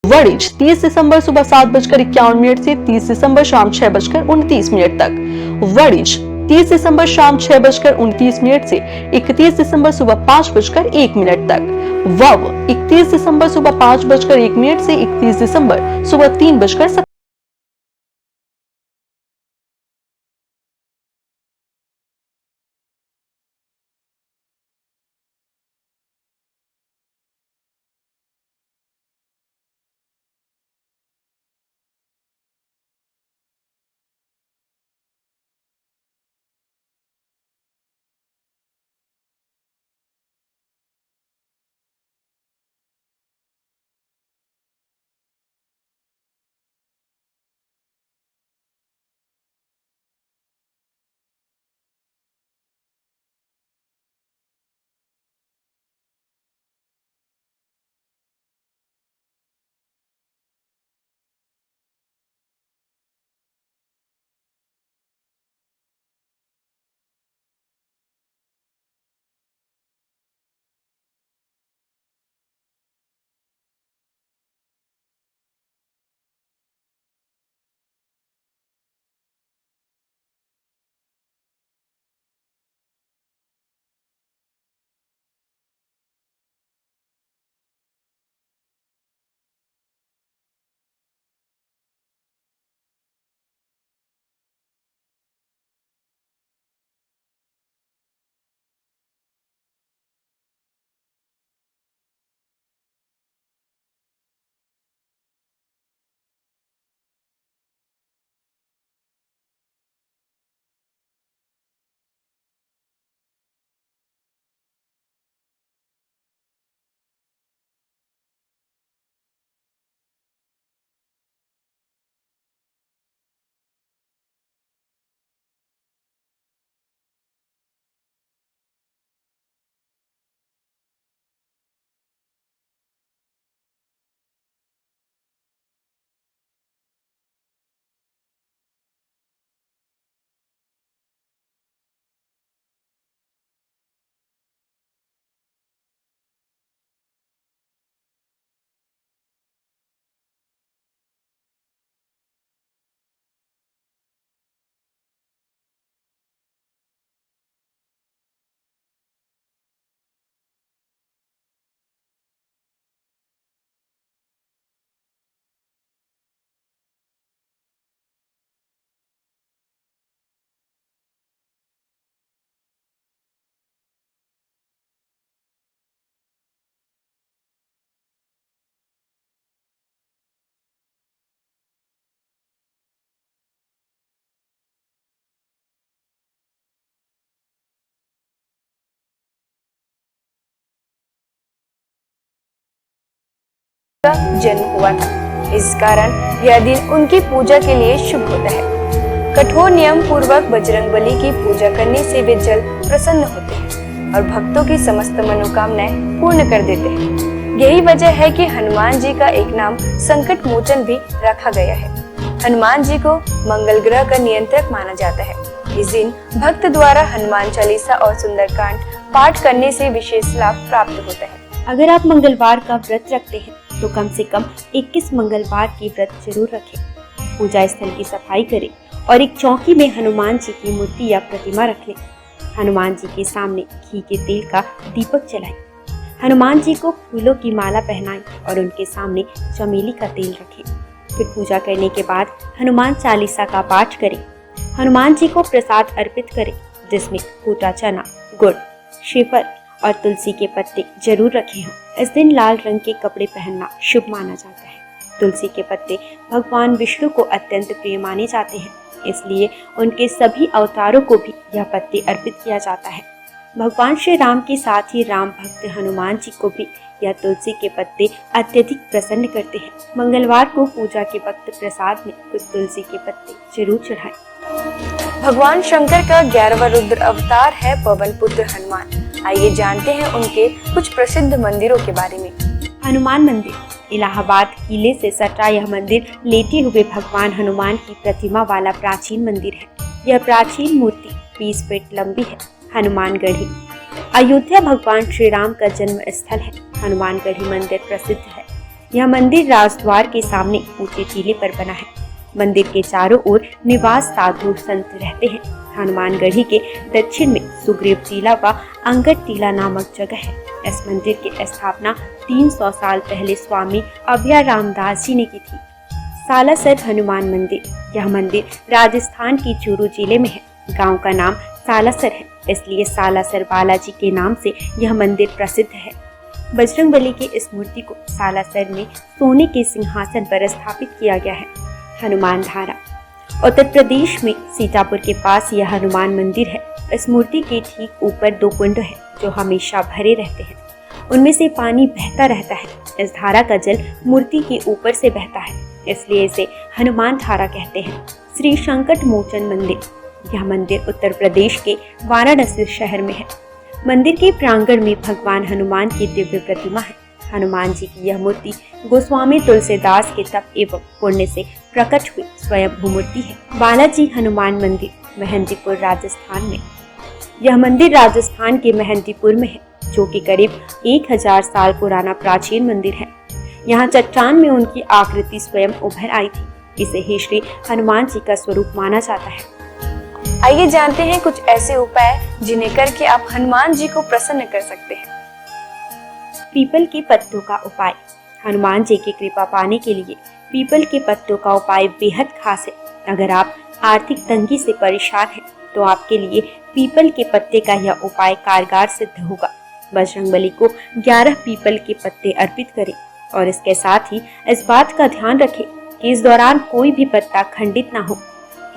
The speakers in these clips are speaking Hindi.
वरिज 30 दिसंबर सुबह 7:51 से 30 दिसंबर शाम 6:29 तक। वरिज 30 दिसंबर शाम 6:29 से 31 दिसंबर सुबह 5:01 तक। वव 31 दिसंबर सुबह 5:01 से 31 दिसंबर सुबह 3:17। का जन्म हुआ था। इस कारण यह दिन उनकी पूजा के लिए शुभ होता है। कठोर नियम पूर्वक बजरंगबली की पूजा करने से वे जल्द प्रसन्न होते हैं और भक्तों की समस्त मनोकामनाएं पूर्ण कर देते हैं। यही वजह है कि हनुमान जी का एक नाम संकट मोचन भी रखा गया है। हनुमान जी को मंगल ग्रह का नियंत्रक माना जाता है। इस दिन भक्त द्वारा हनुमान चालीसा और सुंदरकांड पाठ करने से विशेष लाभ प्राप्त होता है। अगर आप मंगलवार का व्रत रखते हैं तो कम से कम 21 मंगलवार की व्रत जरूर रखें। पूजा स्थल की सफाई करें और एक चौकी में हनुमान जी की मूर्ति या प्रतिमा रख लें। हनुमान जी के सामने घी के तेल का दीपक जलाएं। हनुमान जी को फूलों की माला पहनाएं और उनके सामने चमेली का तेल रखें। फिर पूजा करने के बाद हनुमान चालीसा का पाठ करें। हनुमान जी को प्रसाद अर्पित करें, जिसमें कूटा चना, गुड़, श्रीफल और तुलसी के पत्ते जरूर रखे हों। इस दिन लाल रंग के कपड़े पहनना शुभ माना जाता है। तुलसी के पत्ते भगवान विष्णु को अत्यंत प्रिय माने जाते हैं, इसलिए उनके सभी अवतारों को भी यह पत्ते अर्पित किया जाता है। भगवान श्री राम के साथ ही राम भक्त हनुमान जी को भी यह तुलसी के पत्ते अत्यधिक प्रसन्न करते हैं। मंगलवार को पूजा के वक्त प्रसाद में कुछ तुलसी के पत्ते जरूर चढ़ाएं। भगवान शंकर का 11वां रुद्र अवतार है पवन पुत्र हनुमान। आइए जानते हैं उनके कुछ प्रसिद्ध मंदिरों के बारे में। हनुमान मंदिर इलाहाबाद किले से सटा यह मंदिर लेटे हुए भगवान हनुमान की प्रतिमा वाला प्राचीन मंदिर है। यह प्राचीन मूर्ति 20 फीट लंबी है। हनुमानगढ़ी अयोध्या भगवान श्री राम का जन्म स्थल है। हनुमानगढ़ी मंदिर प्रसिद्ध है। यह मंदिर राजद्वार के सामने ऊंचे टीले पर बना है। मंदिर के चारों ओर निवास साधु संत रहते हैं। हनुमानगढ़ी के दक्षिण में सुग्रीव टीला व अंगद टीला नामक जगह है। इस मंदिर की स्थापना 300 साल पहले स्वामी अभय रामदास जी ने की थी। सालासर हनुमान मंदिर, यह मंदिर राजस्थान की चूरू जिले में है। गांव का नाम सालासर है, इसलिए सालासर बालाजी के नाम से यह मंदिर प्रसिद्ध है। बजरंगबली की इस मूर्ति को सालासर में सोने के सिंहासन पर स्थापित किया गया है। हनुमान धारा, उत्तर प्रदेश में सीतापुर के पास यह हनुमान मंदिर है। इस मूर्ति के ठीक ऊपर 2 कुंड है जो हमेशा भरे रहते हैं। उनमें से पानी बहता रहता है। इस धारा का जल मूर्ति के ऊपर से बहता है, इसलिए इसे हनुमान धारा कहते हैं। श्री संकट मोचन मंदिर, यह मंदिर उत्तर प्रदेश के वाराणसी शहर में है। मंदिर के प्रांगण में भगवान हनुमान की दिव्य प्रतिमा है। हनुमान जी की यह मूर्ति गोस्वामी तुलसीदास के तप एवं पुण्य से प्रकट हुई स्वयं मूर्ति है। बालाजी हनुमान मंदिर, मेहंदीपुर, राजस्थान में। यह मंदिर राजस्थान के मेहंदीपुर में है, जो कि करीब 1000 साल पुराना प्राचीन मंदिर है। यहाँ चट्टान में उनकी आकृति स्वयं उभर आई थी। इसे ही श्री हनुमान जी का स्वरूप माना जाता है। आइए जानते हैं कुछ ऐसे उपाय जिन्हें करके आप हनुमान जी को प्रसन्न कर सकते हैं। पीपल के पत्तों का उपाय। हनुमान जी की कृपा पाने के लिए पीपल के पत्तों का उपाय बेहद खास है। अगर आप आर्थिक तंगी से परेशान हैं, तो आपके लिए पीपल के पत्ते का यह उपाय कारगर सिद्ध होगा। बजरंगबली को 11 पीपल के पत्ते अर्पित करें और इसके साथ ही इस बात का ध्यान रखें कि इस दौरान कोई भी पत्ता खंडित ना हो।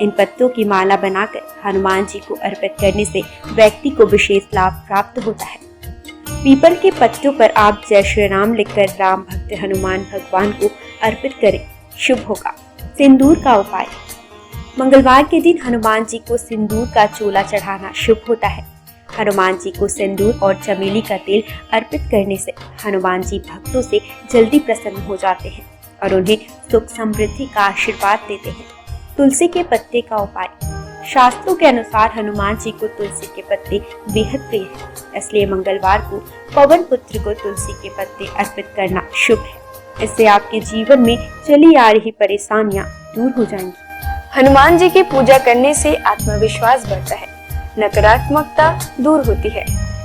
इन पत्तों की माला बनाकर हनुमान जी को अर्पित करने से व्यक्ति को विशेष लाभ प्राप्त होता है। पीपल के पत्तों पर आप जय श्री राम लिखकर राम भक्त हनुमान भगवान को अर्पित करें, शुभ होगा। सिंदूर का उपाय। मंगलवार के दिन हनुमान जी को सिंदूर का चोला चढ़ाना शुभ होता है। हनुमान जी को सिंदूर और चमेली का तेल अर्पित करने से हनुमान जी भक्तों से जल्दी प्रसन्न हो जाते हैं और उन्हें सुख समृद्धि का आशीर्वाद देते हैं। तुलसी के पत्ते का उपाय। शास्त्रों के अनुसार हनुमान जी को तुलसी के पत्ते बेहद प्रिय है, इसलिए मंगलवार को पवन पुत्र को तुलसी के पत्ते अर्पित करना शुभ है। इससे आपके जीवन में चली आ रही परेशानियां दूर हो जाएंगी। हनुमान जी की पूजा करने से आत्मविश्वास बढ़ता है, नकारात्मकता दूर होती है,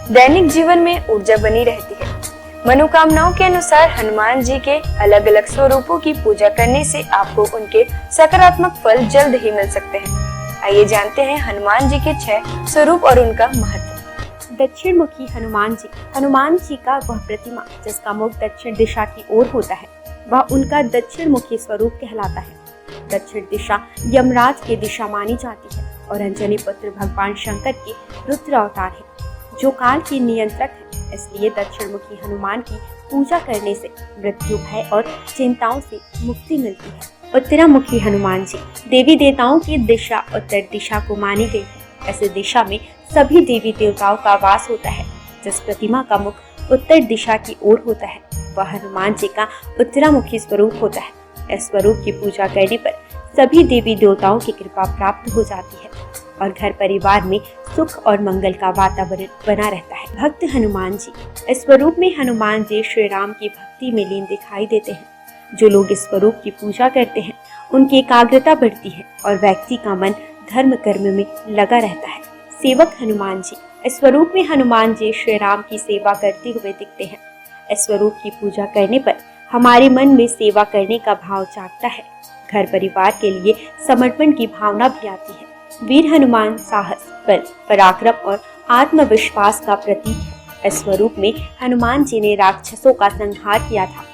दैनिक जीवन में ऊर्जा बनी रहती है। मनोकामनाओं के अनुसार हनुमान जी के अलग अलग स्वरूपों की पूजा करने से आपको उनके सकारात्मक फल जल्द ही मिल सकते हैं। आइए जानते हैं हनुमान जी के 6 स्वरूप और उनका महत्व। दक्षिण मुखी हनुमान जी। हनुमान जी का वह प्रतिमा जिसका मुख दक्षिण दिशा की ओर होता है, वह उनका दक्षिण मुखी स्वरूप कहलाता है। दक्षिण दिशा यमराज की दिशा मानी जाती है और अंजनी पुत्र भगवान शंकर के रुद्र अवतार है, जो काल के नियंत्रक है। इसलिए दक्षिण मुखी हनुमान की पूजा करने से मृत्यु, भय और चिंताओं से मुक्ति मिलती है। उत्तरामुखी हनुमान जी। देवी देवताओं की दिशा उत्तर दिशा को मानी गई है। ऐसे दिशा में सभी देवी देवताओं का वास होता है। जिस प्रतिमा का मुख उत्तर दिशा की ओर होता है, वह हनुमान जी का उत्तरामुखी स्वरूप होता है। इस स्वरूप की पूजा करने पर सभी देवी देवताओं की कृपा प्राप्त हो जाती है और घर परिवार में सुख और मंगल का वातावरण बना रहता है। भक्त हनुमान जी। इस स्वरूप में हनुमान जी श्री राम की भक्ति में लीन दिखाई देते हैं। जो लोग इस स्वरूप की पूजा करते हैं, उनकी एकाग्रता बढ़ती है और व्यक्ति का मन धर्म कर्म में लगा रहता है। सेवक हनुमान जी। इस स्वरूप में हनुमान जी श्री राम की सेवा करते हुए दिखते हैं। इस स्वरूप की पूजा करने पर हमारे मन में सेवा करने का भाव जागता है। घर परिवार के लिए समर्पण की भावना भी आती है। वीर हनुमान साहस, बल, पराक्रम और आत्मविश्वास का प्रतीक है। इस स्वरूप में हनुमान जी ने राक्षसों का संहार किया था।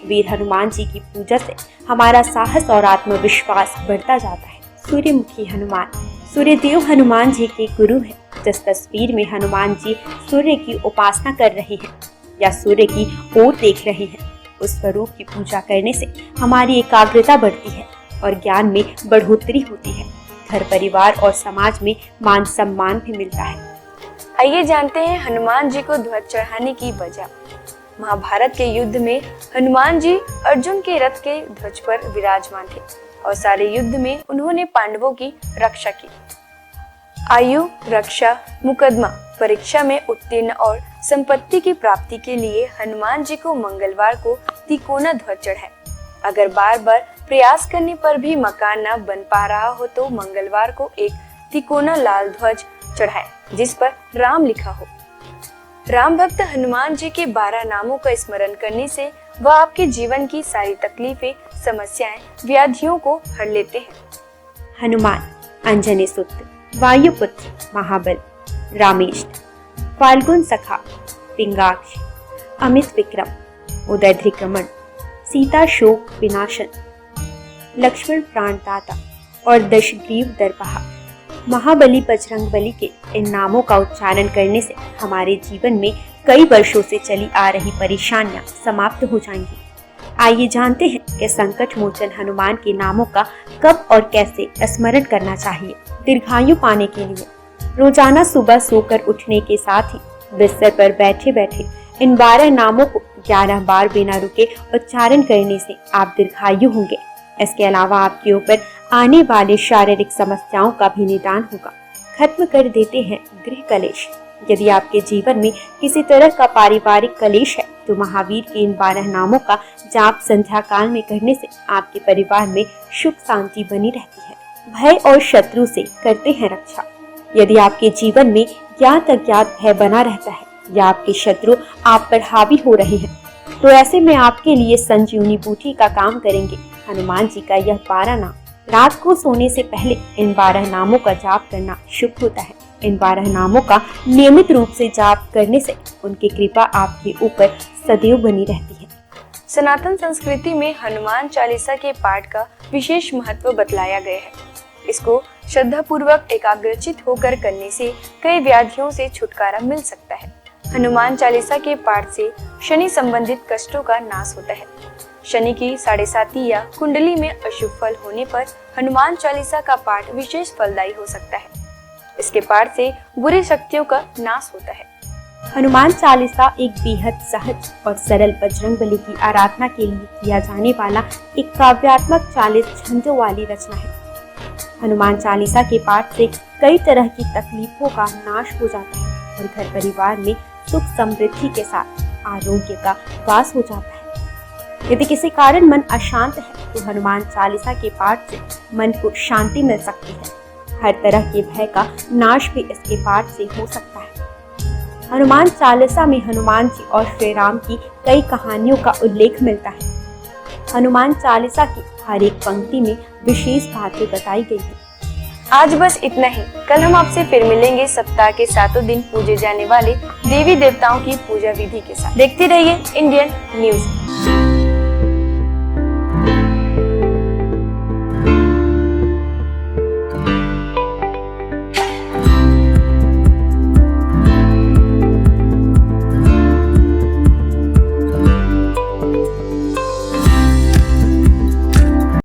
वीर हनुमान जी की पूजा से हमारा साहस और आत्मविश्वास बढ़ता जाता है। सूर्यमुखी हनुमान। सूर्यदेव हनुमान जी के गुरु हैं। जिस तस्वीर में हनुमान जी सूर्य की उपासना कर रहे हैं या सूर्य की ओर देख रहे हैं, उस स्वरूप की पूजा करने से हमारी एकाग्रता बढ़ती है और ज्ञान में बढ़ोतरी होती है। घर परिवार और समाज में मान सम्मान भी मिलता है। आइए जानते हैं हनुमान जी को ध्वज चढ़ाने की वजह। महाभारत के युद्ध में हनुमान जी अर्जुन के रथ के ध्वज पर विराजमान थे और सारे युद्ध में उन्होंने पांडवों की रक्षा की। आयु, रक्षा, मुकदमा, परीक्षा में उत्तीर्ण और संपत्ति की प्राप्ति के लिए हनुमान जी को मंगलवार को तिकोना ध्वज चढ़ाएं। अगर बार बार प्रयास करने पर भी मकान न बन पा रहा हो तो मंगलवार को एक तिकोना लाल ध्वज चढ़ाएं जिस पर राम लिखा हो। राम भक्त हनुमान जी के 12 नामों का स्मरण करने से वह आपके जीवन की सारी तकलीफें, समस्याएं, व्याधियों को हर लेते हैं। हनुमान अंजनी सुत, वायुपुत्र महाबल, रामेष्ट, फाल्गुन सखा, पिंगाक्ष, अमित विक्रम, उदयध्रिक्रमण, सीता शोक विनाशन, लक्ष्मण प्राणदाता और दशग्रीव दर्पहा। महाबली बजरंगबली के इन नामों का उच्चारण करने से हमारे जीवन में कई वर्षों से चली आ रही परेशानियां समाप्त हो जाएंगी। आइए जानते हैं कि संकट मोचन हनुमान के नामों का कब और कैसे स्मरण करना चाहिए। दीर्घायु पाने के लिए रोजाना सुबह सोकर उठने के साथ ही बिस्तर पर बैठे बैठे इन 12 नामों को 11 बार बिना रुके उच्चारण करने से आप दीर्घायु होंगे। इसके अलावा आपके ऊपर आने वाले शारीरिक समस्याओं का भी निदान होगा। खत्म कर देते हैं गृह कलेश। यदि आपके जीवन में किसी तरह का पारिवारिक कलेश है तो महावीर के इन 12 नामों का जाप संध्या काल में करने से आपके परिवार में सुख शांति बनी रहती है। भय और शत्रु से करते हैं रक्षा। यदि आपके जीवन में ज्ञात अज्ञात भय बना रहता है या आपके शत्रु आप पर हावी हो रहे हैं तो ऐसे में आपके लिए संजीवनी बूटी का काम करेंगे हनुमान जी का यह 12 नाम। रात को सोने से पहले इन 12 नामों का जाप करना शुभ होता है। इन 12 नामों का नियमित रूप से जाप करने से उनकी कृपा आपके ऊपर सदैव बनी रहती है। सनातन संस्कृति में हनुमान चालीसा के पाठ का विशेष महत्व बतलाया गया है। इसको श्रद्धा पूर्वक एकाग्रचित होकर करने से कई व्याधियों से छुटकारा मिल सकता है। हनुमान चालीसा के पाठ से शनि संबंधित कष्टों का नाश होता है। शनि की 7.5 या कुंडली में अशुभ फल होने पर हनुमान चालीसा का पाठ विशेष फलदायी हो सकता है। इसके पाठ से बुरी शक्तियों का नाश होता है। हनुमान चालीसा एक बेहद सहज और सरल बजरंगबली की आराधना के लिए किया जाने वाला एक काव्यात्मक 40 छंदों वाली रचना है। हनुमान चालीसा के पाठ से कई तरह की तकलीफों का नाश हो जाता है और घर परिवार में सुख समृद्धि के साथ आरोग्य का वास हो जाता है। यदि किसी कारण मन अशांत है तो हनुमान चालीसा के पाठ से मन को शांति मिल सकती है। हर तरह के भय का नाश भी इसके पाठ से हो सकता है। हनुमान चालीसा में हनुमान जी और श्री राम की कई कहानियों का उल्लेख मिलता है। हनुमान चालीसा की हर एक पंक्ति में विशेष बातें बताई गई है। आज बस इतना ही। कल हम आपसे फिर मिलेंगे सप्ताह के 7 दिन पूजे जाने वाले देवी देवताओं की पूजा विधि के साथ। देखते रहिए इंडियन न्यूज।